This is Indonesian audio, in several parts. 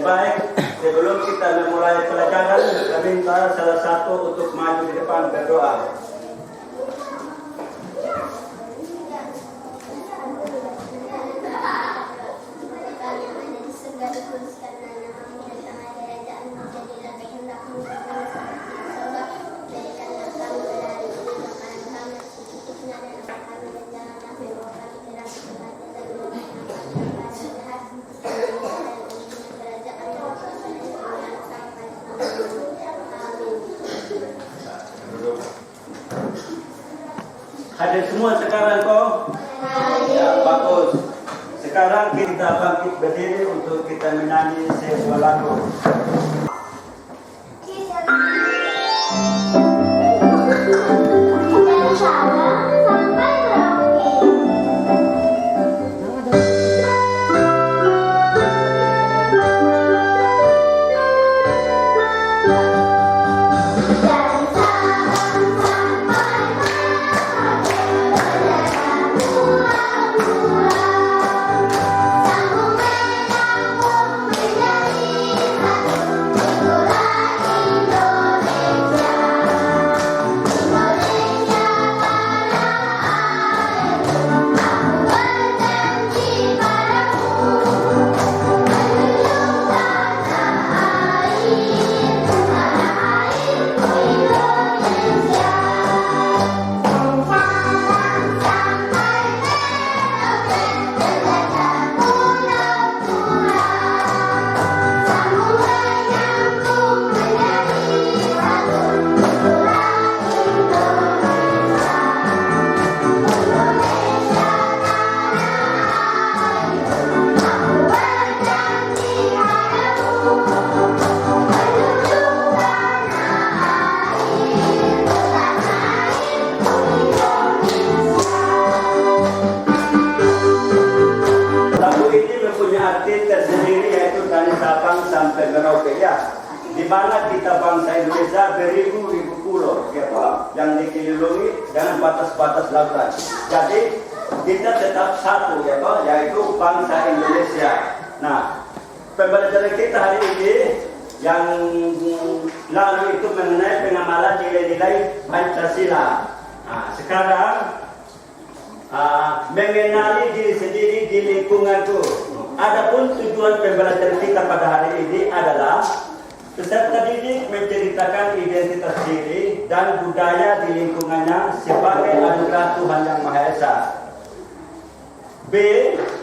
Baik, sebelum kita memulai pelajaran, kami minta salah satu untuk maju di depan berdoa. Hadir semua sekarang kok? Ya, bagus. Sekarang kita bangkit berdiri untuk kita menyanyi sebuah lagu. Sampai Merauke ya, di mana kita bangsa Indonesia beribu-ribu pulau ya Pak, yang dikelilingi dengan batas-batas lautan. Jadi kita tetap satu ya Pak, yaitu bangsa Indonesia. Nah, pembelajaran kita hari ini yang lalu itu mengenai pengamalan nilai-nilai Pancasila. Nah, sekarang mengenali diri sendiri di lingkunganku. Adapun tujuan pembelajaran kita pada hari ini adalah peserta didik menceritakan identitas diri dan budaya di lingkungannya sebagai anugerah Tuhan Yang Maha Esa. B.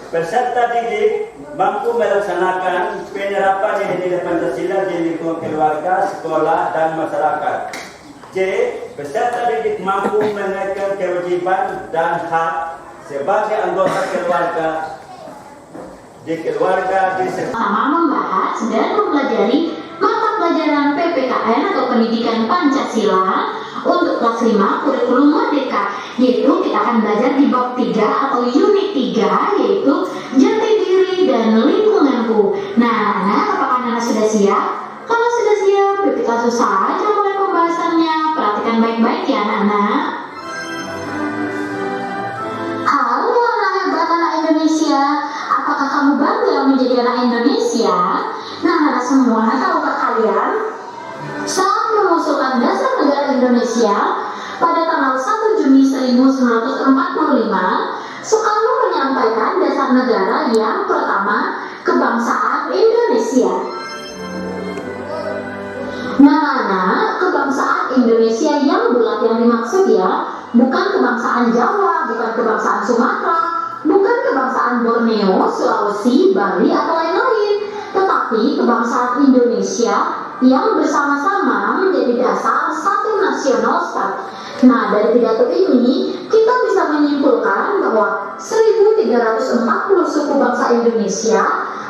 Peserta didik mampu melaksanakan penerapan nilai-nilai Pancasila di lingkungan keluarga, sekolah, dan masyarakat. C. Peserta didik mampu menaikkan kewajiban dan hak sebagai anggota keluarga di sama membahas dan mempelajari mata pelajaran PPKN atau Pendidikan Pancasila untuk kelas 5 kurikulum Merdeka, yaitu kita akan belajar di bab 3 atau unit 3, yaitu jati diri dan lingkunganku. Nah, apakah anak sudah siap? Kalau sudah siap, kita langsung saja mulai pembahasannya. Perhatikan baik-baik ya anak-anak. Halo anak hebat anak Indonesia, apakah kamu bangga menjadi anak Indonesia? Nah, anak semua, tahukah kalian saat mengusulkan dasar negara Indonesia pada tanggal 1 Juni 1945, Soekarno menyampaikan dasar negara yang pertama, kebangsaan Indonesia. Nah, kebangsaan Indonesia yang bulat yang dimaksud ya, bukan kebangsaan Jawa, bukan kebangsaan Sumatera, bukan kebangsaan Borneo, Sulawesi, Bali, atau lain-lain, tetapi kebangsaan Indonesia yang bersama-sama menjadi dasar satu national state. Nah, dari pidato ini kita bisa menyimpulkan bahwa 1340 suku bangsa Indonesia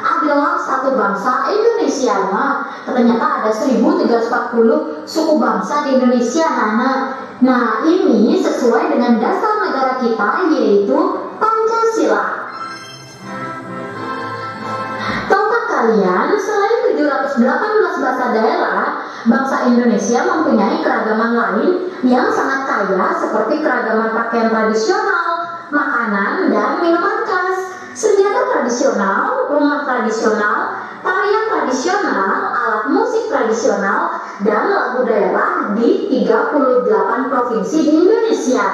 adalah satu bangsa Indonesia. Nah, ternyata ada 1340 suku bangsa di Indonesia, Nana. Nah, ini sesuai dengan dasar negara kita, yaitu Pancasila. Tahukah kalian, selain 718 bahasa daerah, bangsa Indonesia mempunyai keragaman lain yang sangat kaya, seperti keragaman pakaian tradisional, makanan, dan minuman khas, senjata tradisional, rumah tradisional, tarian tradisional, alat musik tradisional, dan lagu daerah di 38 provinsi di Indonesia.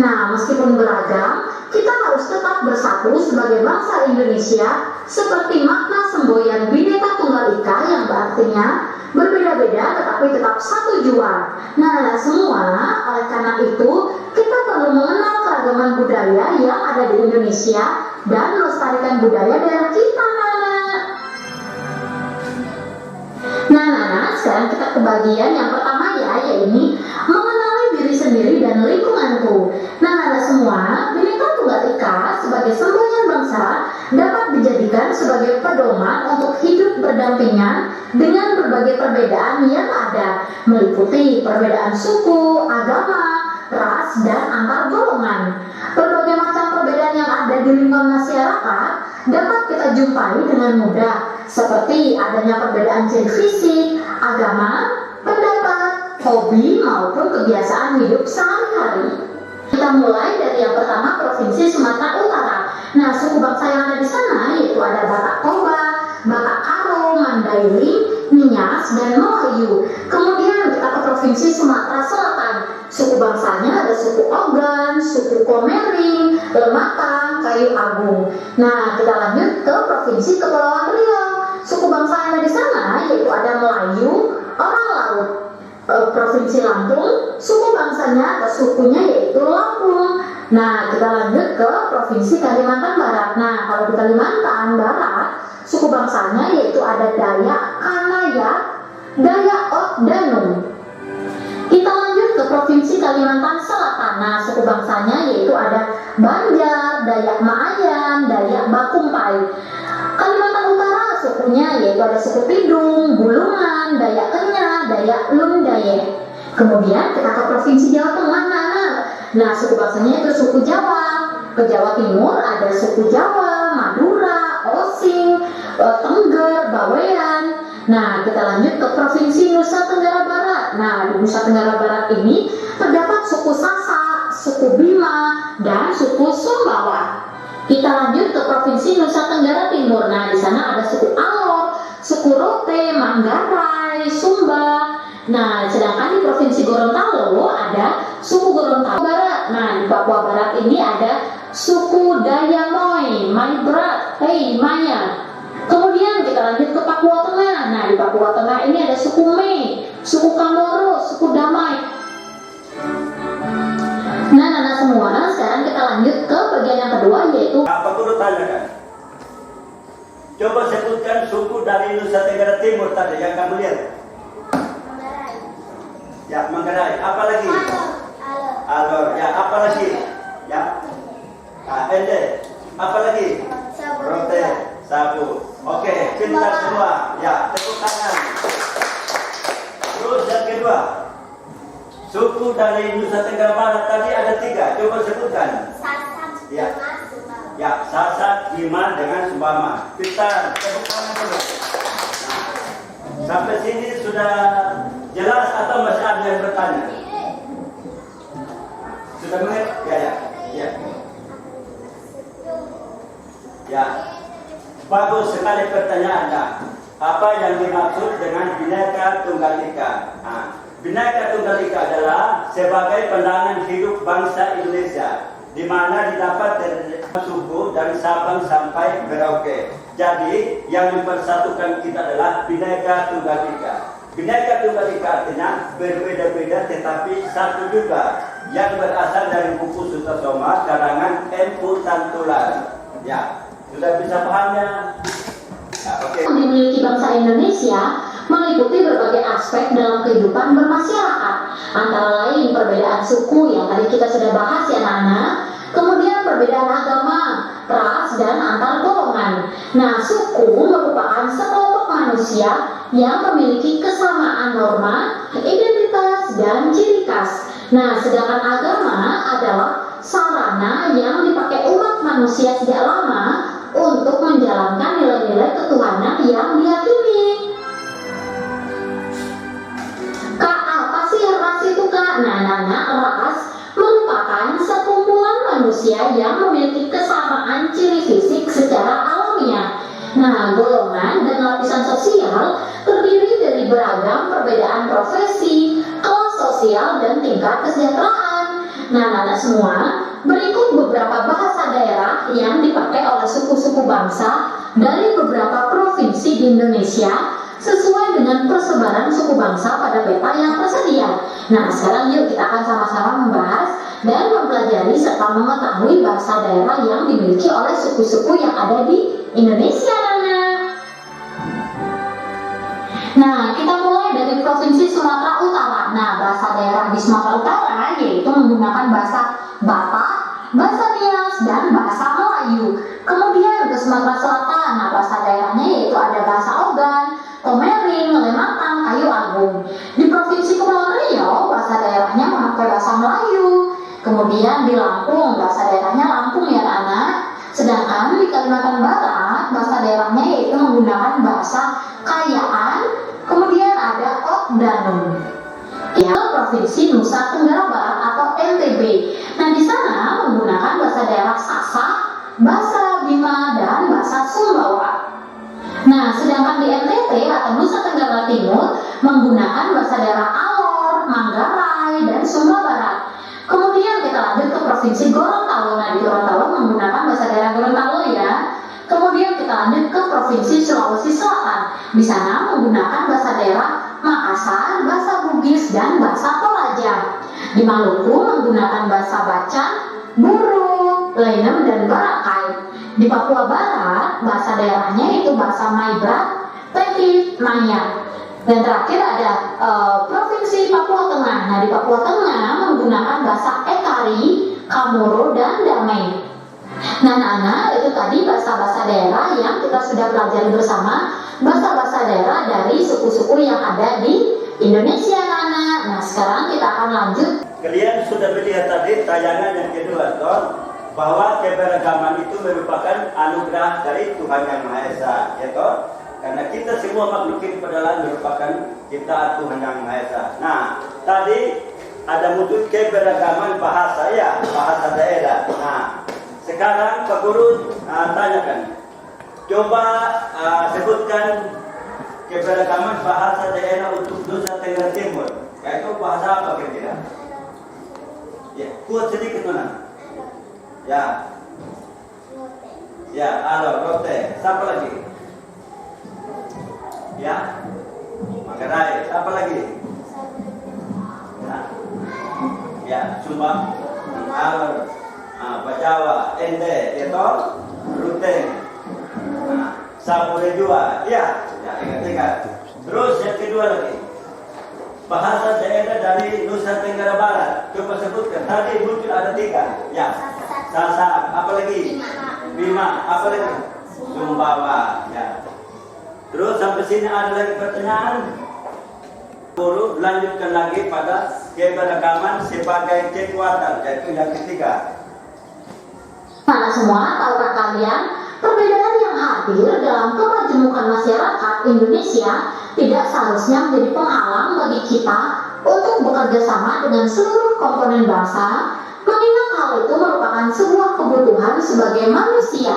Nah, meskipun beragam, kita harus tetap bersatu sebagai bangsa Indonesia, seperti makna semboyan Bhinneka Tunggal Ika yang berartinya berbeda-beda tetapi tetap satu jua. Nah, semua, oleh karena itu, kita perlu mengenal keragaman budaya yang ada di Indonesia dan melestarikan budaya daerah kita, Nana. Nah, sekarang kita ke bagian yang pertama ya, yaitu mengenali diri sendiri dan lingkunganku. Nah, semua, Bhinneka Tunggal Ika sebagai semboyan bangsa dapat dijadikan sebagai pedoman untuk hidup berdampingan dengan berbagai perbedaan yang ada, meliputi perbedaan suku, agama, ras, dan antar golongan. Berbagai macam perbedaan yang ada di lingkungan masyarakat dapat kita jumpai dengan mudah, seperti adanya perbedaan ciri fisik, agama, pendapat, hobi, maupun kebiasaan hidup sehari-hari. Kita mulai dari yang pertama, Provinsi Sumatera Utara. Nah, suku bangsa yang ada di sana yaitu ada Batak Toba, Batak Karo, Mandailing, Nias, dan Melayu. Kemudian kita ke Provinsi Sumatera Selatan. Suku bangsanya ada suku Ogan, suku Komering, Lematang, Kayu Agung. Nah, kita lanjut ke Provinsi Kepulauan Riau. Suku bangsa yang ada di sana yaitu ada Melayu, orang Laut. Provinsi Lampung, suku bangsanya atau sukunya yaitu Lampung. Nah, kita lanjut ke Provinsi Kalimantan Barat. Nah, kalau di Kalimantan Barat, suku bangsanya yaitu ada Dayak Kanaya, Dayak Ot Danung. Kita lanjut ke Provinsi Kalimantan Selatan. Nah, suku bangsanya yaitu ada Banjar, Dayak Maayan, Dayak Bakumpai. Kalimantan Utara sukunya yaitu ada suku Pidung, Bulungan, Dayak Kenya, Dayak Lundaye. Kemudian kita ke Provinsi Jawa Tengah. Nah, suku bangsanya itu suku Jawa. Ke Jawa Timur ada suku Jawa, Madura, Osing, Tengger, Bawean. Nah, kita lanjut ke Provinsi Nusa Tenggara Barat. Nah, di Nusa Tenggara Barat ini terdapat suku Sasak, suku Bima, dan suku Sumbawa. Kita lanjut ke Provinsi Nusa Tenggara Timur. Nah, di sana ada suku Alor, suku Rote, Manggarai, Sumba. Nah, sedangkan di Provinsi Gorontalo ada suku Gorontalo Barat. Nah, di Papua Barat ini ada suku Dayamoy, Maibrat, Maya. Kemudian kita lanjut ke Papua Tengah. Nah, di Papua Tengah ini ada suku Mei, suku Kamoro, suku Damai. Nah, semua, sekarang kita lanjut ke bagian yang kedua, yaitu apa perlu tanyakan? Coba sebutkan suku dari Nusa Tenggara Timur tadi yang kamu lihat. Manggarai. Ya, Manggarai. Apa lagi? Alor. Ya, apa lagi? Ya. Ende. Apa lagi? Rote. Sabu. Oke, pintar semua. Ya, tepuk tangan. Terus yang kedua. Suku dari Nusa Tenggara Barat tadi ada 3. Coba sebutkan. Sasak, Ya. Bima, Sumbawa. Ya, Sasak, Bima, dengan Sumbama. Pintar. Tepuk tangan dulu. Nah, sampai sini sudah jelas atau masih ada yang bertanya? Sudah mengerti? Ya. Ya. Bagus sekali pertanyaannya. Apa yang dimaksud dengan Bhinneka Tunggal Ika? Nah, Bhinneka Tunggal Ika adalah sebagai pandangan hidup bangsa Indonesia, di mana didapat dari suku dari Sabang sampai Merauke. Jadi yang mempersatukan kita adalah Bhinneka Tunggal Ika. Bhinneka Tunggal Ika artinya berbeda-beda tetapi satu juga, yang berasal dari buku Sutasoma karangan Empu Tantular. Ya, sudah bisa pahamnya? Ya, oke. yang dimiliki bangsa Indonesia meliputi berbagai aspek dalam kehidupan bermasyarakat, antara lain perbedaan suku yang tadi kita sudah bahas ya anak-anak, kemudian perbedaan agama, ras, dan antar golongan. Nah, suku merupakan sekelompok manusia yang memiliki kesamaan norma, identitas, dan ciri khas. Nah, sedangkan agama adalah sarana yang dipakai umat manusia sejak lama untuk menjalankan nilai-nilai ketuhanan yang diyakini. Kak, apa sih ras itu, Kak? Nah, ras merupakan sekumpulan manusia yang memiliki kesamaan ciri fisik secara alamiah. Nah, golongan dan lapisan sosial terdiri dari beragam perbedaan profesi, kelas sosial, dan tingkat kesejahteraan. Nah, anak semua, berikut beberapa bahasa daerah yang dipakai oleh suku-suku bangsa dari beberapa provinsi di Indonesia sesuai dengan persebaran suku bangsa pada peta yang tersedia. Nah, sekarang yuk kita akan sama-sama membahas dan mempelajari serta mengetahui bahasa daerah yang dimiliki oleh suku-suku yang ada di Indonesia, Nana. Nah, kita mulai dari Provinsi Sumatera Utara. Nah, bahasa daerah di Sumatera Utara yaitu menggunakan bahasa Batak, bahasa Nias, dan bahasa Melayu. Kemudian ke Sumatera Selatan, nah bahasa daerahnya yaitu ada bahasa Ogan, Komering, Lematang, Kayu Agung. Di Provinsi Kepulauan Riau, bahasa daerahnya memakai bahasa Melayu. Kemudian di Lampung, bahasa daerahnya Lampung ya anak. Sedangkan di Kalimantan Barat, bahasa daerahnya yaitu menggunakan bahasa Kayaan. Kemudian ada Oddanum. Ya, Provinsi Nusa Tenggara Barat atau NTB. Nah, di sana menggunakan bahasa daerah Sasak, bahasa Bima, dan bahasa Sumbawa. Nah, sedangkan di NTT atau Nusa Tenggara Timur menggunakan bahasa daerah Alor, Manggarai, dan Sumba Barat. Kemudian kita lanjut ke Provinsi Gorontalo. Nah, di Gorontalo menggunakan bahasa daerah Gorontalo ya. Kemudian kita lanjut ke Provinsi Sulawesi Selatan. Di sana menggunakan bahasa daerah Makassar, bahasa Bugis, dan bahasa Toraja. Di Maluku menggunakan bahasa Bacan, Buru, Lenem, dan Barakai. Di Papua Barat, bahasa daerahnya itu bahasa Maibrat, Teki, Maya. Dan terakhir ada Provinsi Papua Tengah. Nah, di Papua Tengah menggunakan bahasa Ekari, Kamoro, dan Damai. Nah, anak-anak, itu tadi bahasa-bahasa daerah yang kita sudah pelajari bersama, bahasa-bahasa daerah dari suku-suku yang ada di Indonesia, anak-anak. Nah, sekarang kita akan lanjut. Kalian sudah melihat tadi tayangan yang kedua, toh, bahwa keberagaman itu merupakan anugerah dari Tuhan Yang Maha Esa, ya toh? Karena kita semua makhluk hidup adalah merupakan ciptaan Tuhan Yang Maha Esa. Nah, tadi ada muncul keberagaman bahasa ya, bahasa daerah. Nah, sekarang Pak Guru tanyakan, coba sebutkan keberagaman bahasa daerah untuk Nusa Tenggara Timur. Yaitu bahasa apa kira-kira? Ya, kuat sedikit mana? Ya, ya, alo, rote. Siapa lagi? Ya, Manggarai. Siapa lagi? Nah, ya, Sumba, Alor, Jawa, Ende, itu, Ruteng, Sapure Jua. Ya, ingat-ingat. Terus yang kedua lagi, bahasa daerah dari Nusa Tenggara Barat. Coba sebutkan. Tadi muncul ada 3. Ya, Sasak. Apa lagi? Bima. Apa lagi? Sumbawa. Ya. Terus sampai sini ada lagi pertanyaan. Guru lanjutkan lagi pada keberagaman sebagai kekuatan. Yaitu yang ketiga. Nah, semua, tahukah kalian, perbedaan yang hadir dalam kemajemukan masyarakat Indonesia tidak seharusnya menjadi penghalang bagi kita untuk bekerja sama dengan seluruh komponen bangsa, mengingat hal itu merupakan sebuah kebutuhan sebagai manusia.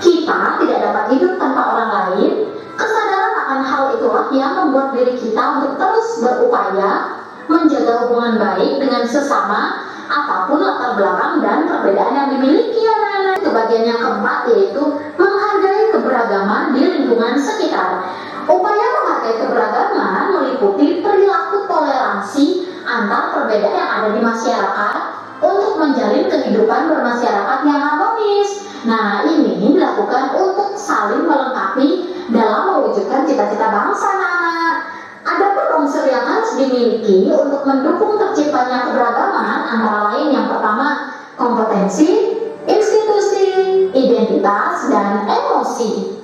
Kita tidak dapat hidup tanpa orang lain. Kesadaran akan hal itulah yang membuat diri kita untuk terus berupaya menjaga hubungan baik dengan sesama, apapun latar belakang dan perbedaan yang dimiliki anak-anak. Itu bagian yang keempat, yaitu menghargai keberagaman di lingkungan sekitar. Upaya menghargai keberagaman meliputi perilaku toleransi antar perbedaan yang ada di masyarakat untuk menjalin kehidupan bermasyarakat yang harmonis. Nah, ini dilakukan untuk saling melengkapi dalam mewujudkan cita-cita bangsa, anak-anak. unsur yang harus dimiliki untuk mendukung terciptanya keberagaman antara lain yang pertama kompetensi, institusi, identitas, dan emosi.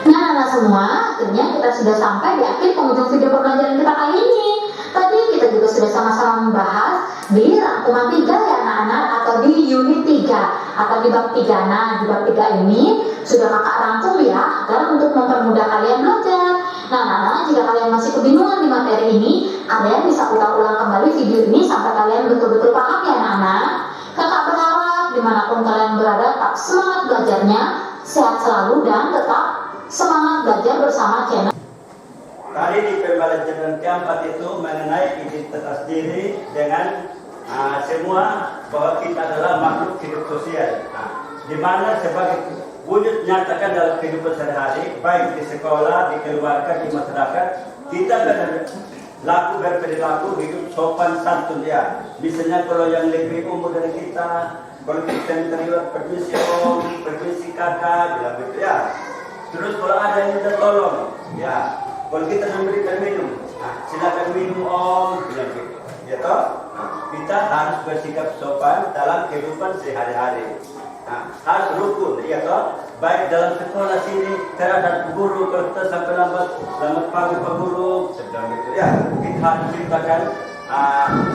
Nah, semua akhirnya kita sudah sampai di akhir penghujung video pembelajaran kita kali ini. Tadi kita juga sudah sama-sama membahas di rangkuman 3 ya anak-anak, atau di unit 3 atau di bab 3. Nah, di bab 3 ini sudah kakak rangkum ya, agar untuk mempermudah kalian belajar. Nah, anak-anak, jika kalian masih kebingungan di materi ini, kalian bisa putar ulang kembali video ini sampai kalian betul-betul paham ya anak-anak. Kakak berharap dimanapun kalian berada tetap semangat belajarnya, sehat selalu, dan tetap semangat belajar bersama channel. Kali di pembelajaran keempat itu mengenai identitas diri dengan semua bahwa kita adalah makhluk hidup sosial. Di mana sebagai wujud nyatakan dalam kehidupan sehari-hari, baik di sekolah, di keluarga, di masyarakat, kita berperilaku hidup sopan santun ya. Misalnya kalau yang lebih umur dari kita, kalau kita terlibat permisi om, permisi kakak, bilang gitu ya. Terus kalau ada yang minta tolong, ya. Kalau kita memberikan minum, silakan minum om, bilang gitu. Ya toh? Kita harus bersikap sopan dalam kehidupan sehari-hari. Harus rukun, ya toh? Baik dalam sekolah sini terhadap guru, kalau kita sampai lambat pagi Pak Guru, sedang gitu ya. Kita harus ciptakan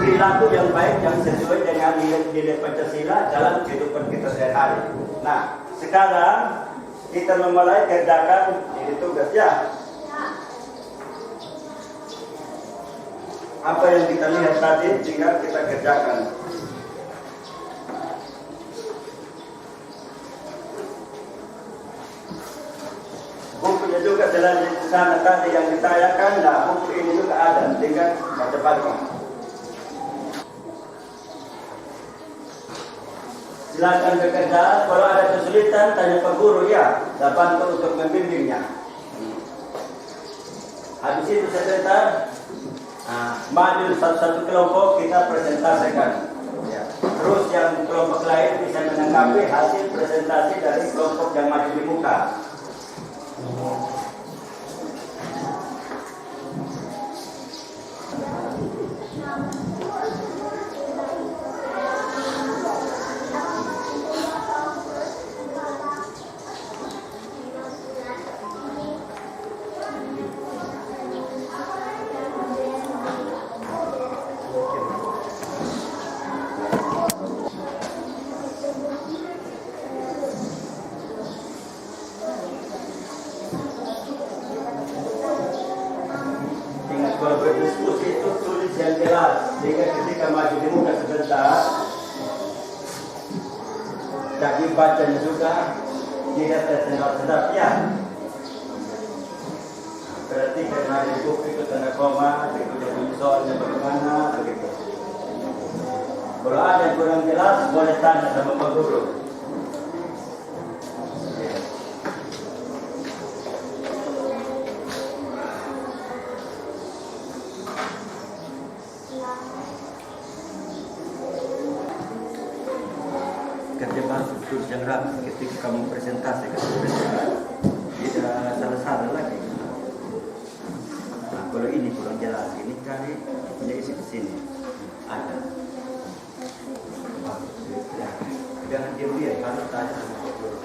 perilaku yang baik yang sesuai dengan nilai Pancasila dalam kehidupan kita sehari-hari. Nah, sekarang kita memulai kerjakan ini tugas ya. Apa yang kita lihat tadi tinggal kita kerjakan. Bukunya juga selain di sana tadi yang ditayangkan, nah buku ini juga ada, tinggal baca-baca. Silakan bekerja, kalau ada kesulitan tanya Pak Guru ya, dan bantu untuk membimbingnya. Habis itu sebentar, maju satu-satu kelompok kita presentasikan. Ya. Terus yang kelompok lain bisa menanggapi hasil presentasi dari kelompok yang maju di muka. Kalau berdiskusi itu tulis yang jelas, sehingga ketika maju di muka sebentar, jadi bacanya juga tidak tersendat-sendat ya. Berarti karena di buku itu tanda koma, berikutnya bunyi soalnya bagaimana, begitu. Kalau ada yang kurang jelas, boleh tanya sama Pak Guru. Kerja baru tulis yang rapi ketika kamu presentasi tidak salah-salah lagi. Nah, kalau ini kurang jelas, ini cari punya isi ke sini ada. Ya, jangan diam-diam, harus tanya sama Pak Guru.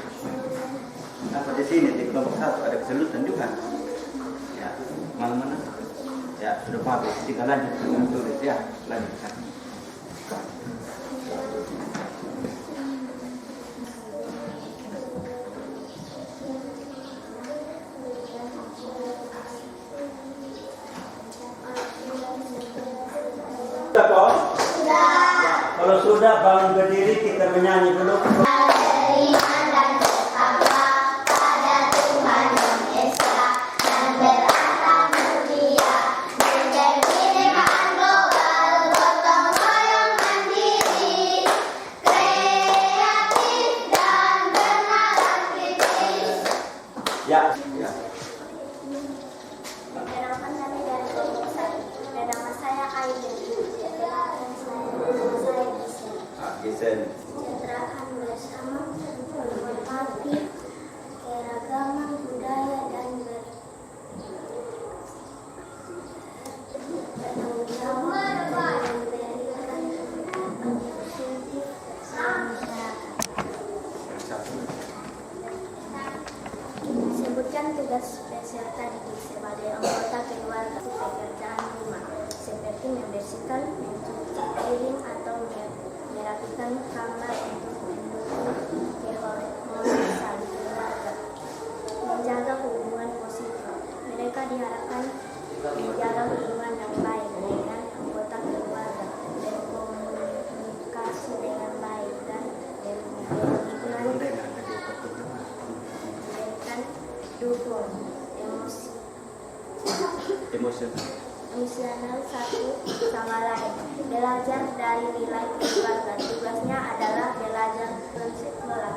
Nah, pada sini di kelompok 1 ada kesulitan juga. Ya, mana-mana. Ya, sudah habis. Kita lanjut dengan tulis ya, lanjutkan. Sudah toh? Sudah. Ya, kalau sudah bangun berdiri kita menyanyi dulu. Beriman dan bertakwa pada Tuhan yang Esa dan beratap mulia menjadi kebinekaan global, gotong royong mandiri, kreatif dan bernalar kritis. Ya. Perkenalkan kami dari kelompok 1. Dan nama saya Aiden. Perkenalkan nama saya Gisen. Kita akan bersama menghormati keragaman budaya dan membuatkan kamar untuk mendukung keharmonisan keluarga, menjaga hubungan positif. Mereka diharapkan menjaga hubungan yang baik dengan anggota keluarga, berkomunikasi dengan baik, dan memberikan dukung emosional satu sama lain. Belajar dari nilai keluarga. Tugasnya adalah belajar dalam sekolah.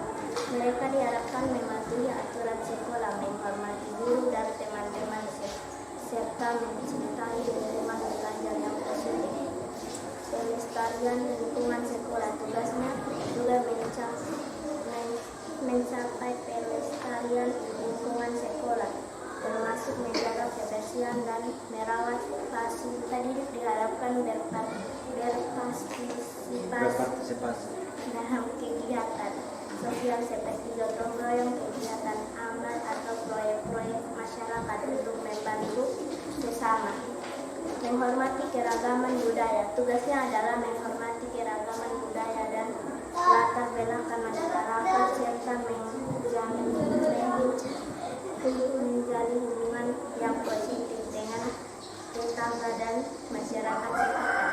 Mereka diharapkan mematuhi aturan sekolah, menghormati guru dan teman-teman, serta mencintai lingkungan belajar yang positif. Pelestarian lingkungan sekolah. Tugasnya juga mencapai pelestarian lingkungan sekolah, termasuk menjaga kebersihan dan merawat fasilitas didik. Diharapkan berpartisipasi dalam kegiatan sosial seperti gotong royong, kegiatan amal atau proyek-proyek masyarakat untuk membantu sesama. Menghormati keragaman budaya. Tugasnya adalah menghormati keragaman budaya dan latar belakang masyarakat, serta menjalin hubungan yang positif dengan tetangga dan masyarakat sekitar.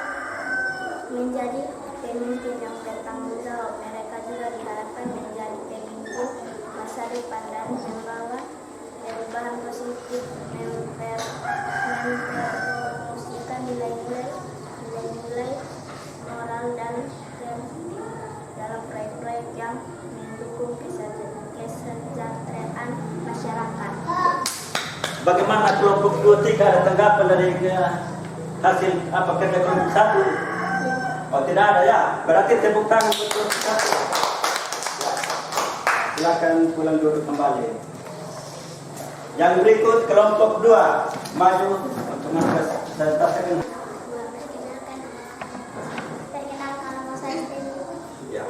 Menjadi pemimpin yang bertanggung jawab. Mereka juga diharapkan menjadi pemimpin masa depan dan membawa perubahan positif, mempromosikan nilai-nilai moral dan dalam proyek-proyek yang mendukung kesejahteraan masyarakat. Bagaimana kelompok 23 ada tanggapan dari hasil apa kerja kelompok 1? Oh, tidak ada ya. Berarti tepuk tangan untuk kelompok 1. Ya. Silakan pulang duduk kembali. Yang berikut kelompok 2 maju untuk presentasikan. Perkenalkan nama saya Stevi. Ya.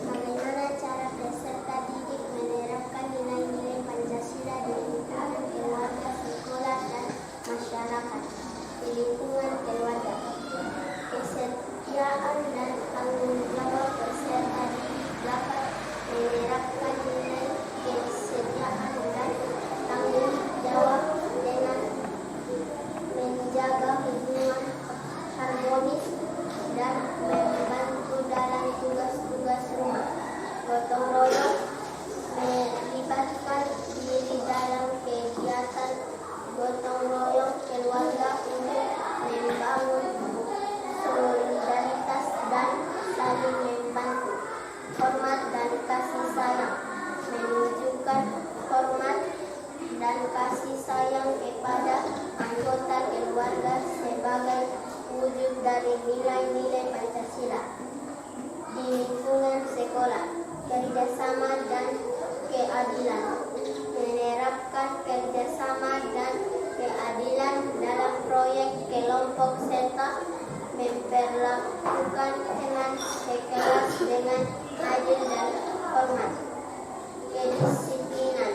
Bagaimana cara peserta didik menerapkan nilai-nilai Pancasila di lingkungan keluarga, sekolah, dan masyarakat. Di lingkungan keluarga, kesetiaan dan tanggung jawab peserta didik dapat menerapkan nilai kesetiaan dan tanggung jawab dengan menjaga hubungan harmonis dan membantu dalam tugas-tugas rumah. Gotong royong, melibatkan diri dalam kegiatan gotong royong keluarga untuk membangun solidaritas dan saling membantu. Hormat dan kasih sayang. Menunjukkan hormat dan kasih sayang kepada anggota keluarga sebagai wujud dari nilai-nilai Pancasila. Di lingkungan sekolah, kerjasama dan keadilan. Menerapkan kerjasama dan keadilan dalam proyek kelompok serta memperlakukan teman sekelas dengan adil dan hormat. Kedisiplinan.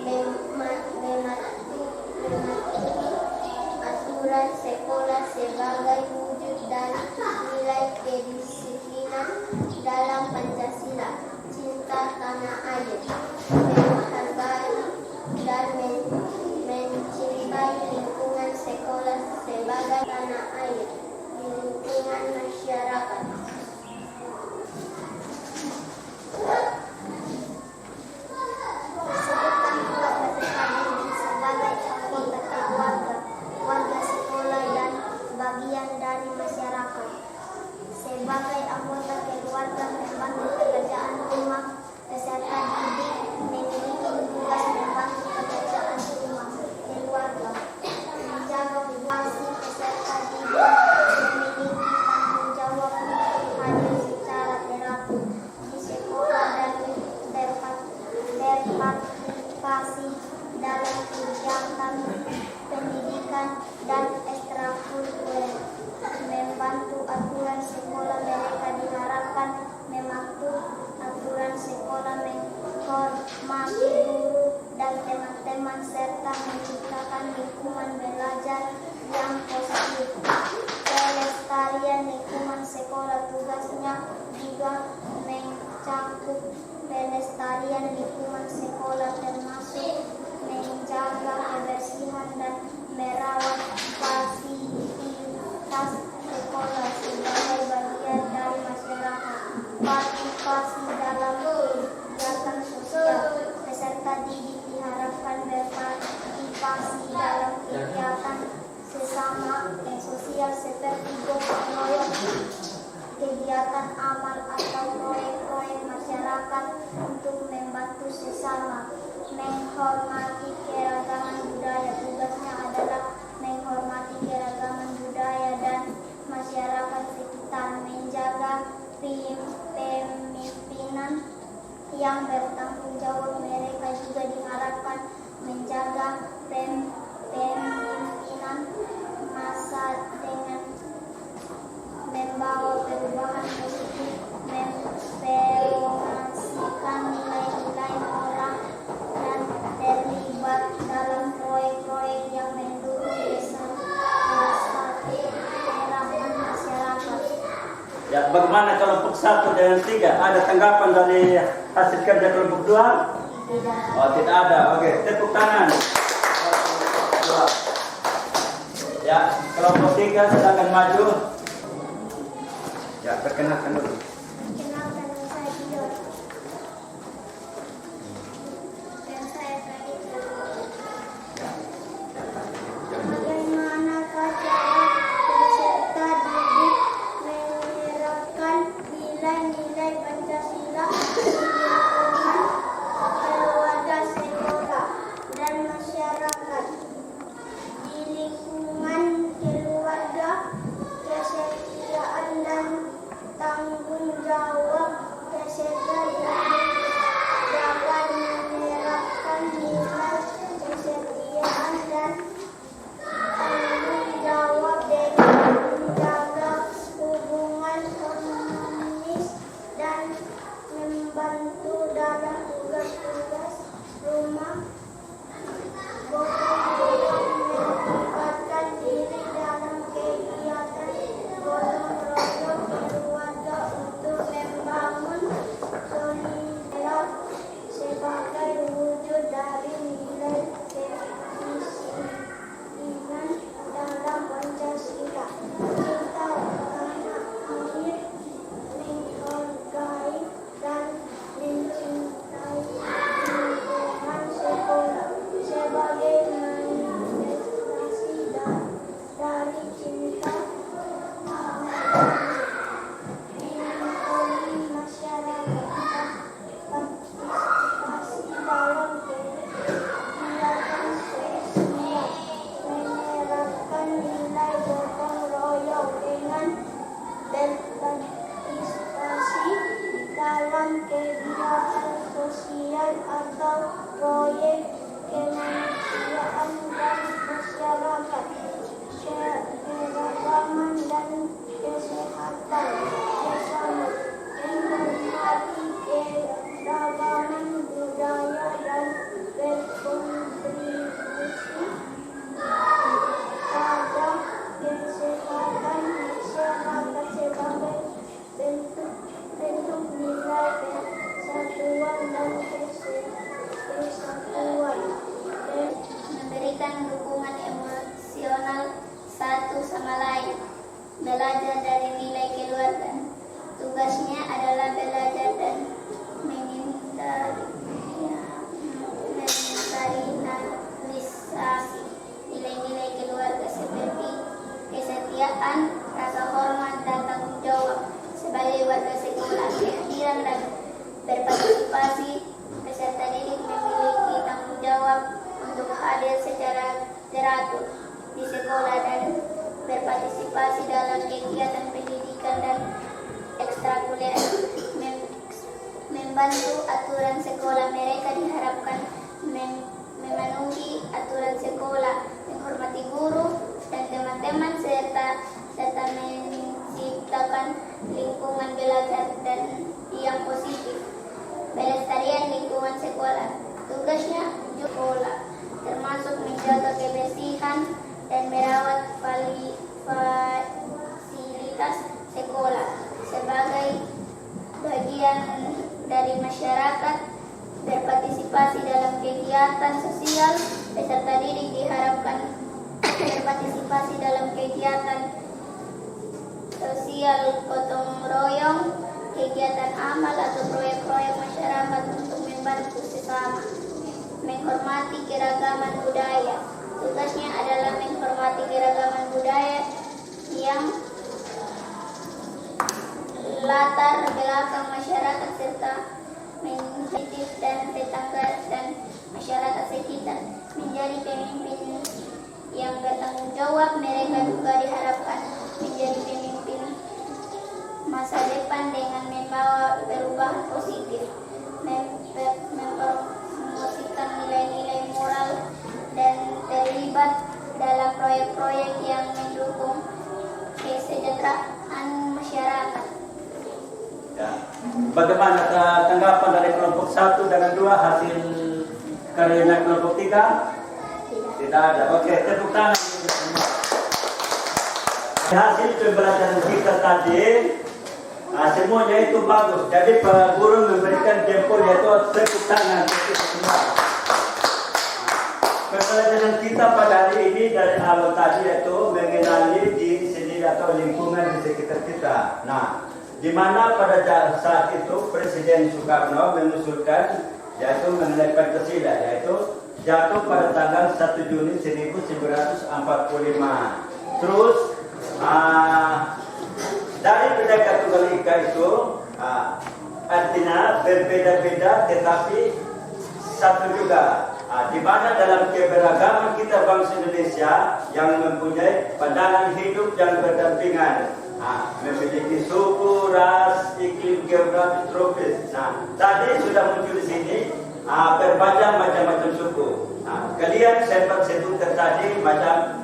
Mematuhi aturan sekolah sebagai wujud dari nilai kedisiplinan dalam Pancasila. Cinta tanah air, menghargai dan mencintai lingkungan sekolah sebagai tanah air di lingkungan masyarakat. Sebutkan keluarga sebagai anggota keluarga, warga sekolah, dan bagian dari masyarakat. Sebagai anggota keluarga membantu pekerjaan rumah, peserta didik memiliki tugasnya juga mencakup pelestarian lingkungan sekolah termasuk menjaga kebersihan dan merawat fasilitas sekolah sebagai bagian dari masyarakat. Partisipasi dalam kegiatan sosial peserta didik diharapkan berpartisipasi dalam kegiatan sesama sosial seperti gotong royong, kegiatan amal atau proyek-proyek masyarakat untuk membantu sesama. Menghormati keragaman budaya, tugasnya adalah menghormati keragaman budaya dan masyarakat sekitar, menjaga pemimpinan yang bertanggung jawab. Mereka juga diharapkan menjaga pemimpinan masa dengan membawa perubahan positif, mempromosikan nilai-nilai moral dan terlibat dalam proyek-proyek yang mendukung kesejahteraan masyarakat. Ya, bagaimana kelompok 1 dan 3? Ada tanggapan dari hasil kerja kelompok 2? Tidak. Oh, tidak ada. Oke, tepuk tangan. Ya, kelompok 3 silakan maju. Ya, perkenalkan dulu. Kenalkan saya Dior. Dan saya Kadita. Bagaimana cara peserta didik menerapkan nilai-nilai Pancasila di lingkungan keluarga, sekolah, dan masyarakat? Di lingkungan keluarga, kesetiaan dan tanggung jawab peserta didik dapat menerapkan nilai kesetiaan dan tanggung jawab dengan menjaga hubungan harmonis dan membantu dalam tugas-tugas rumah. Gotong royong melibatkan diri dalam kegiatan gotong royong keluarga untuk membangun solidaritas sebagai wujud dari nilai kedisiplinan dalam Pancasila. Cinta tanah air, menghargai dan mencintai lingkungan sekolah sebagai manifestasi dari cinta lingkungan masyarakat dan partisipasi dalam kegiatan sosial, menerapkan nilai gotong royong dengan berpartisipasi dalam kegiatan sosial atau proyek kemanusiaan dan masyarakat, keragaman dan kesehatan bersama, menghormati keragaman budaya dan berkontribusi pada kesehatan masyarakat sebagai bentuk nilai persatuan dan kesatuan. Memberikan dukungan emosional satu sama lain, belajar dari nilai keluarga. Tugasnya adalah belajar dan mentalisasi nilai-nilai keluarga seperti kesetiaan, rasa hormat, dan tanggung jawab sebagai warga sekolah. Kehadiran dan berpartisipasi peserta didik memiliki tanggung jawab untuk hadir secara teratur di sekolah dan berpartisipasi dalam kegiatan pendidikan dan ekstrakurikuler, membantu aturan sekolah. Mereka diharapkan memenuhi aturan sekolah, menghormati guru dan teman-teman serta menciptakan lingkungan belajar dan yang positif. Pelestarian lingkungan sekolah, tugasnya sekolah termasuk menjaga kebersihan dan merawat fasilitas sekolah sebagai sebagai bagian dari masyarakat, berpartisipasi dalam kegiatan sosial. Peserta didik diharapkan berpartisipasi dalam kegiatan sosial gotong royong, kegiatan amal atau proyek-proyek masyarakat untuk membantu sesama. Menghormati keragaman budaya. Tugasnya adalah menghormati keragaman budaya yang latar belakang masyarakat serta mendidik dan tetangga dan masyarakat sekitar. Menjadi pemimpin yang bertanggung jawab. Mereka juga diharapkan menjadi pemimpin masa depan dengan membawa perubahan positif, mempromosikan nilai-nilai moral dan terlibat dalam proyek-proyek yang mendukung kesejahteraan masyarakat. Ya. Bagaimana tanggapan dari kelompok 1 dengan 2 hasil karyanya kelompok 3? Tidak ada. Oke, tepuk tangan. Hasil pembelajaran kita tadi, semuanya itu bagus. Jadi Pak Guru memberikan jempol, yaitu tepuk tangan. Pembelajaran kita pada hari ini dari awal tadi yaitu mengenali diri sendiri atau lingkungan di sekitar kita. Nah, di mana pada saat itu Presiden Soekarno mengusulkan yaitu mengenai Pancasila, yaitu jatuh pada tanggal 1 Juni 1945. Terus dari Bhinneka Tunggal Ika itu artinya berbeda-beda tetapi satu juga. Di mana dalam keberagaman kita bangsa Indonesia yang mempunyai pandangan hidup yang berdampingan, memiliki suku, ras, iklim, geografi, tropis. Nah, tadi sudah muncul di sini berbagai macam-macam suku. Kalian sempat sebutkan tadi macam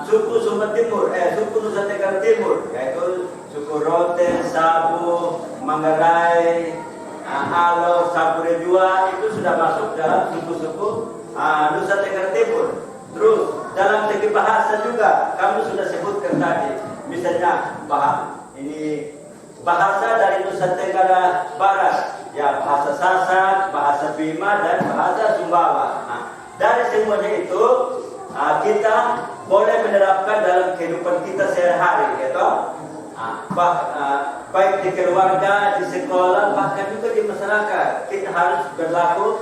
suku Sumba Timur, suku Nusa Tenggara Timur, yaitu suku Rote, Sabu, Manggarai, Alo, Sapure Jua, itu sudah masuk dalam suku-suku Nusa Tenggara Timur. Terus dalam segi bahasa juga kamu sudah sebutkan tadi, misalnya ini bahasa dari Nusa Tenggara Barat, ya bahasa Sasak, bahasa Bima dan bahasa Sumbawa. Dari semuanya itu kita boleh menerapkan dalam kehidupan kita sehari-hari, gitu. Baik di keluarga, di sekolah, bahkan juga di masyarakat. Kita harus berlaku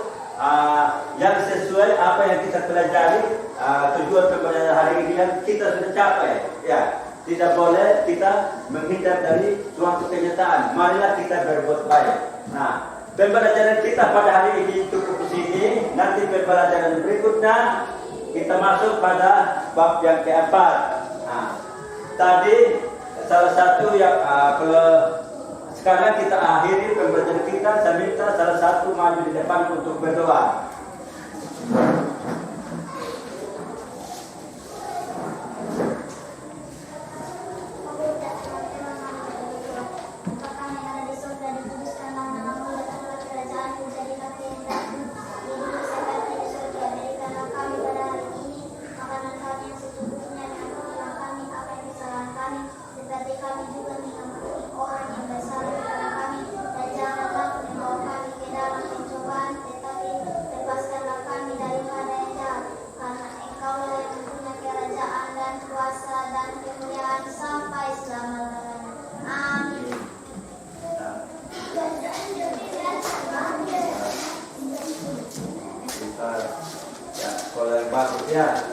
yang sesuai apa yang kita pelajari. Tujuan pembelajaran hari ini yang kita sudah capai. Ya, tidak boleh kita menghindar dari suatu kenyataan. Marilah kita berbuat baik. Nah, pembelajaran kita pada hari ini cukup di sini. Nanti pembelajaran berikutnya kita masuk pada bab yang keempat. Tadi salah satu yang sekarang kita akhiri pembelajaran kita. Saya minta salah satu maju di depan untuk berdoa. Ya,